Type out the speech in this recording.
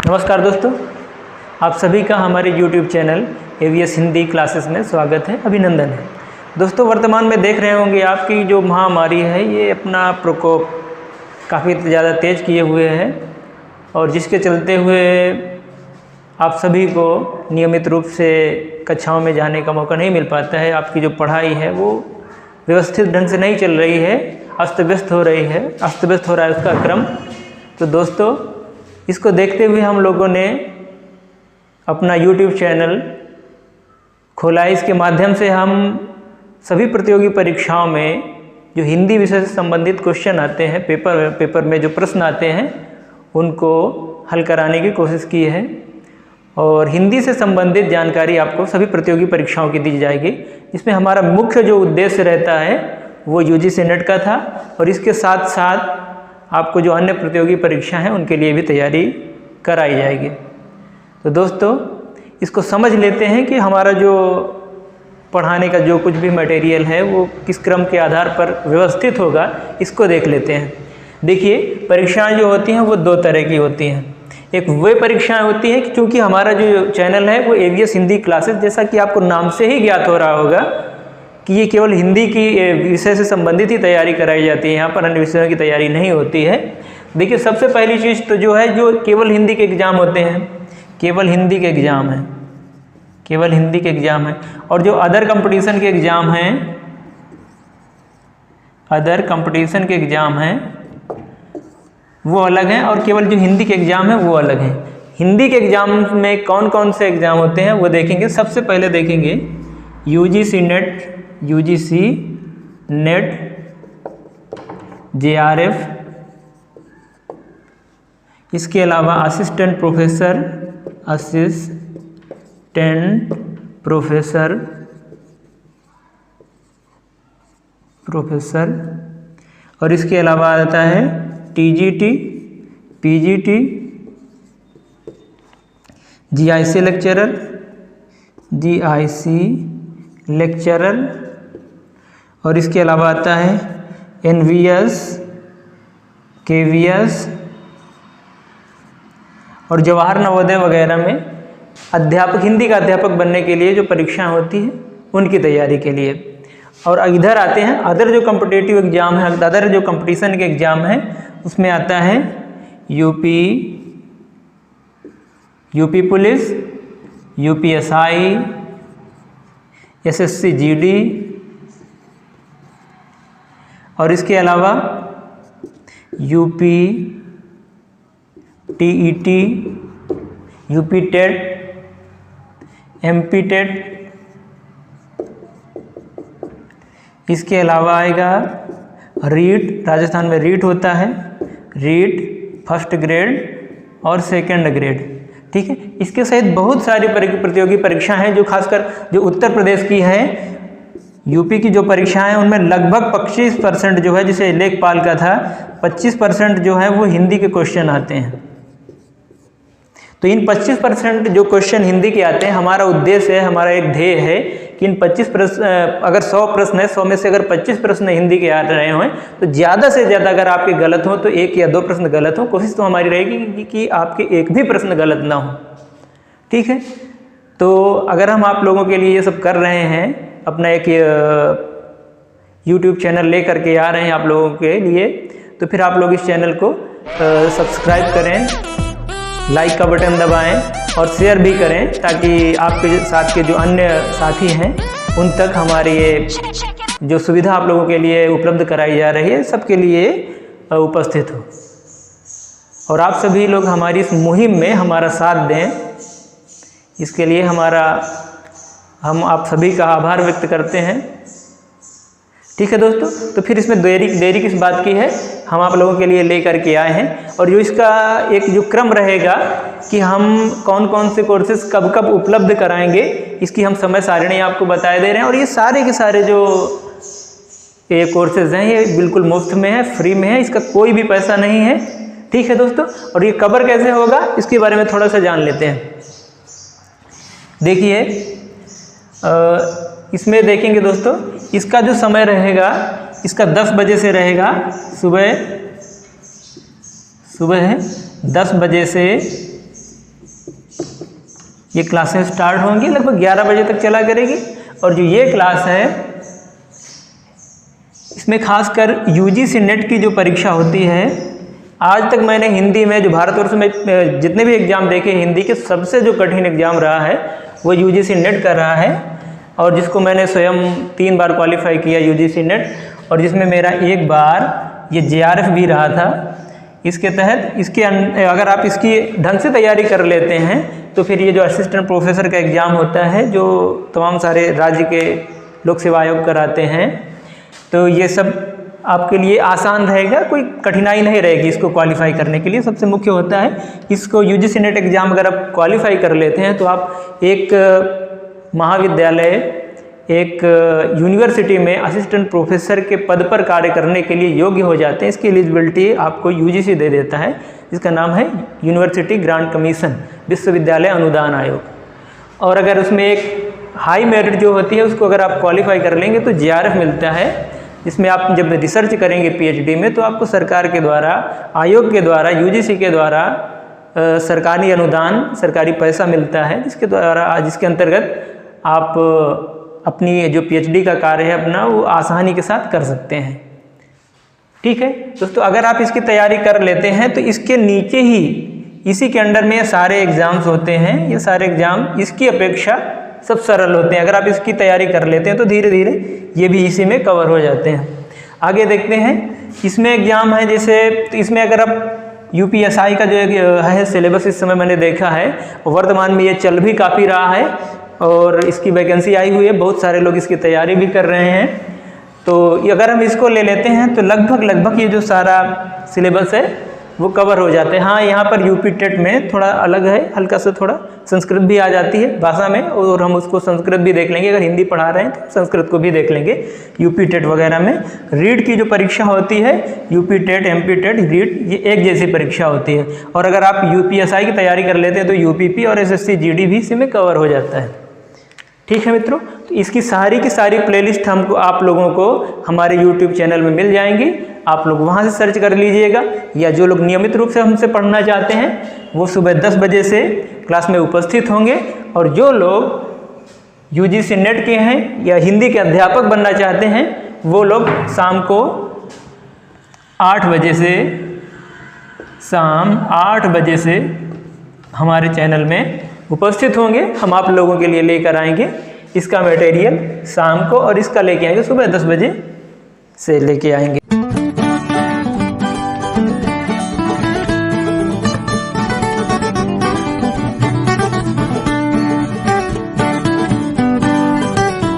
नमस्कार दोस्तों, आप सभी का हमारे YouTube channel AVS Hindi classes में स्वागत है, अभिनंदन है। दोस्तों, वर्तमान में देख रहे होंगे आपकी जो महामारी है ये अपना प्रकोप काफ़ी ज़्यादा तेज़ किए हुए है और जिसके चलते हुए आप सभी को नियमित रूप से कक्षाओं में जाने का मौका नहीं मिल पाता है। आपकी जो पढ़ाई है वो व्यवस्थित ढंग से नहीं चल रही है, अस्त व्यस्त हो रहा है उसका क्रम। तो दोस्तों, इसको देखते हुए हम लोगों ने अपना YouTube चैनल खोला है। इसके माध्यम से हम सभी प्रतियोगी परीक्षाओं में जो हिंदी विषय से संबंधित क्वेश्चन आते हैं, पेपर में जो प्रश्न आते हैं उनको हल कराने की कोशिश की है और हिंदी से संबंधित जानकारी आपको सभी प्रतियोगी परीक्षाओं की दी जाएगी। इसमें हमारा मुख्य जो उद्देश्य रहता है वो UGC नेट का था और इसके साथ साथ आपको जो अन्य प्रतियोगी परीक्षा हैं उनके लिए भी तैयारी कराई जाएगी। तो दोस्तों, इसको समझ लेते हैं कि हमारा जो पढ़ाने का जो कुछ भी मटेरियल है वो किस क्रम के आधार पर व्यवस्थित होगा, इसको देख लेते हैं। देखिए, परीक्षाएं जो होती हैं वो दो तरह की होती हैं। एक वे परीक्षाएं होती हैं कि चूँकि हमारा जो चैनल है वो AVS हिंदी क्लासेस, जैसा कि आपको नाम से ही ज्ञात हो रहा होगा कि ये केवल हिंदी की विषय से संबंधित ही तैयारी कराई जाती है, यहाँ पर अन्य विषयों की तैयारी नहीं होती है। देखिए, सबसे पहली चीज़ तो जो है जो केवल हिंदी के एग्ज़ाम होते हैं, केवल हिंदी के एग्ज़ाम हैं और जो अदर कंपटीशन के एग्ज़ाम हैं वो अलग हैं और केवल जो हिंदी के एग्ज़ाम हैं वो अलग हैं। हिंदी के एग्ज़ाम में कौन कौन से एग्ज़ाम होते हैं वो देखेंगे। सबसे पहले देखेंगे UGC नेट JRF, इसके अलावा असिस्टेंट प्रोफेसर और इसके अलावा आता है TGT, PGT, GIC लेक्चरर और इसके अलावा आता है NVS, KVS और जवाहर नवोदय वगैरह में हिंदी का अध्यापक बनने के लिए जो परीक्षाएं होती हैं उनकी तैयारी के लिए। और इधर आते हैं अदर जो कॉम्पिटिटिव एग्ज़ाम है, अदर जो कंपटीशन के एग्ज़ाम हैं उसमें आता है UP police, UPSI, SSC GD और इसके अलावा UP TET, UP TET, MP TET। इसके अलावा आएगा रीट, राजस्थान में रीट होता है, रीट फर्स्ट ग्रेड और सेकंड ग्रेड, ठीक है। इसके सहित बहुत सारी प्रतियोगी परीक्षाएं हैं जो खासकर जो उत्तर प्रदेश की है, यूपी की जो परीक्षाएं हैं उनमें लगभग 25% जो है, जिसे लेखपाल का था 25% जो है वो हिंदी के क्वेश्चन आते हैं। तो इन 25% जो क्वेश्चन हिंदी के आते हैं, हमारा उद्देश्य है, हमारा एक ध्येय है कि इन 25 प्रश्न, अगर 100 प्रश्न है, 100 में से अगर 25 प्रश्न हिंदी के आ रहे हों तो ज़्यादा से ज़्यादा अगर आपके गलत हो तो 1 या 2 प्रश्न गलत हो। कोशिश तो हमारी रहेगी कि आपके एक भी प्रश्न गलत ना हो, ठीक है। तो अगर हम आप लोगों के लिए ये सब कर रहे हैं, अपना एक YouTube चैनल ले करके आ रहे हैं आप लोगों के लिए, तो फिर आप लोग इस चैनल को सब्सक्राइब करें, लाइक का बटन दबाएं और शेयर भी करें ताकि आपके साथ के जो अन्य साथी हैं उन तक हमारी ये जो सुविधा आप लोगों के लिए उपलब्ध कराई जा रही है सबके लिए उपस्थित हो। और आप सभी लोग हमारी इस मुहिम में हमारा साथ दें, इसके लिए हम आप सभी का आभार व्यक्त करते हैं, ठीक है दोस्तों। तो फिर इसमें देरी किस बात की है, हम आप लोगों के लिए ले करके आए हैं और जो इसका एक जो क्रम रहेगा कि हम कौन कौन से कोर्सेज कब कब उपलब्ध कराएंगे, इसकी हम समय सारिणी आपको बता दे रहे हैं। और ये सारे के सारे जो ये कोर्सेज हैं ये बिल्कुल मुफ्त में है, फ्री में है, इसका कोई भी पैसा नहीं है, ठीक है दोस्तों। और ये कवर कैसे होगा इसके बारे में थोड़ा सा जान लेते हैं। देखिए, इसमें देखेंगे दोस्तों, इसका जो समय रहेगा इसका 10 बजे से रहेगा, सुबह 10 बजे से ये क्लासें स्टार्ट होंगी, लगभग 11 बजे तक चला करेगी। और जो ये क्लास है इसमें खासकर यूजीसी नेट की जो परीक्षा होती है, आज तक मैंने हिंदी में जो भारतवर्ष में जितने भी एग्ज़ाम देखे हिंदी के, सबसे जो कठिन एग्ज़ाम रहा है वो यूजीसी नेट का रहा है, और जिसको मैंने स्वयं 3 बार क्वालिफाई किया यूजीसी नेट, और जिसमें मेरा 1 बार ये जेआरएफ भी रहा था। इसके तहत इसके अगर आप इसकी ढंग से तैयारी कर लेते हैं तो फिर ये जो असिस्टेंट प्रोफेसर का एग्ज़ाम होता है जो तमाम सारे राज्य के लोक सेवा आयोग कराते हैं, तो ये सब आपके लिए आसान रहेगा, कोई कठिनाई नहीं रहेगी इसको क्वालिफाई करने के लिए। सबसे मुख्य होता है इसको यूजीसी नेट एग्ज़ाम अगर आप क्वालिफाई कर लेते हैं तो आप एक महाविद्यालय, एक यूनिवर्सिटी में असिस्टेंट प्रोफेसर के पद पर कार्य करने के लिए योग्य हो जाते हैं। इसकी एलिजिबिलिटी आपको यूजीसी दे देता है, जिसका नाम है यूनिवर्सिटी ग्रांट कमीशन, विश्वविद्यालय अनुदान आयोग। और अगर उसमें एक हाई मेरिट जो होती है उसको अगर आप क्वालिफाई कर लेंगे तो जेआरएफ मिलता है, जिसमें आप जब रिसर्च करेंगे पीएचडी में तो आपको सरकार के द्वारा, आयोग के द्वारा, यूजीसी के द्वारा सरकारी अनुदान, सरकारी पैसा मिलता है, जिसके अंतर्गत आप अपनी जो पीएचडी का कार्य है अपना वो आसानी के साथ कर सकते हैं। ठीक है दोस्तों, अगर आप इसकी तैयारी कर लेते हैं तो इसके नीचे ही इसी के अंडर में ये सारे एग्ज़ाम्स होते हैं। ये सारे एग्ज़ाम इसकी अपेक्षा सब सरल होते हैं। अगर आप इसकी तैयारी कर लेते हैं तो धीरे धीरे ये भी इसी में कवर हो जाते हैं। आगे देखते हैं, इसमें एग्ज़ाम है जैसे, तो इसमें अगर आप यूपीएसआई का जो है सिलेबस इस समय मैंने देखा है, वर्तमान में ये चल भी काफ़ी रहा है और इसकी वैकेंसी आई हुई है, बहुत सारे लोग इसकी तैयारी भी कर रहे हैं। तो अगर हम इसको ले लेते हैं तो लगभग ये जो सारा सिलेबस है वो कवर हो जाते हैं। हाँ, यहाँ पर यूपी टेट में थोड़ा अलग है, हल्का सा थोड़ा संस्कृत भी आ जाती है भाषा में, और हम उसको संस्कृत भी देख लेंगे। अगर हिंदी पढ़ा रहे हैं तो संस्कृत को भी देख लेंगे। यूपी टेट वगैरह में रीड की जो परीक्षा होती है, UP TET, MP TET, REET, ये एक जैसी परीक्षा होती है। और अगर आप यूपीएसआई की तैयारी कर लेते हैं तो यूपीपी और एसएससी जीडी भी इसी में कवर हो जाता है। ठीक है मित्रों, तो इसकी सारी की सारी प्लेलिस्ट हमको, आप लोगों को हमारे YouTube चैनल में मिल जाएंगी। आप लोग वहाँ से सर्च कर लीजिएगा, या जो लोग नियमित रूप से हमसे पढ़ना चाहते हैं वो सुबह 10 बजे से क्लास में उपस्थित होंगे, और जो लोग यूजीसी नेट के हैं या हिंदी के अध्यापक बनना चाहते हैं वो लोग शाम को 8 बजे से, शाम 8 बजे से हमारे चैनल में उपस्थित होंगे। हम आप लोगों के लिए लेकर आएंगे इसका मटेरियल शाम को, और इसका लेके आएंगे सुबह 10 बजे से लेके आएंगे।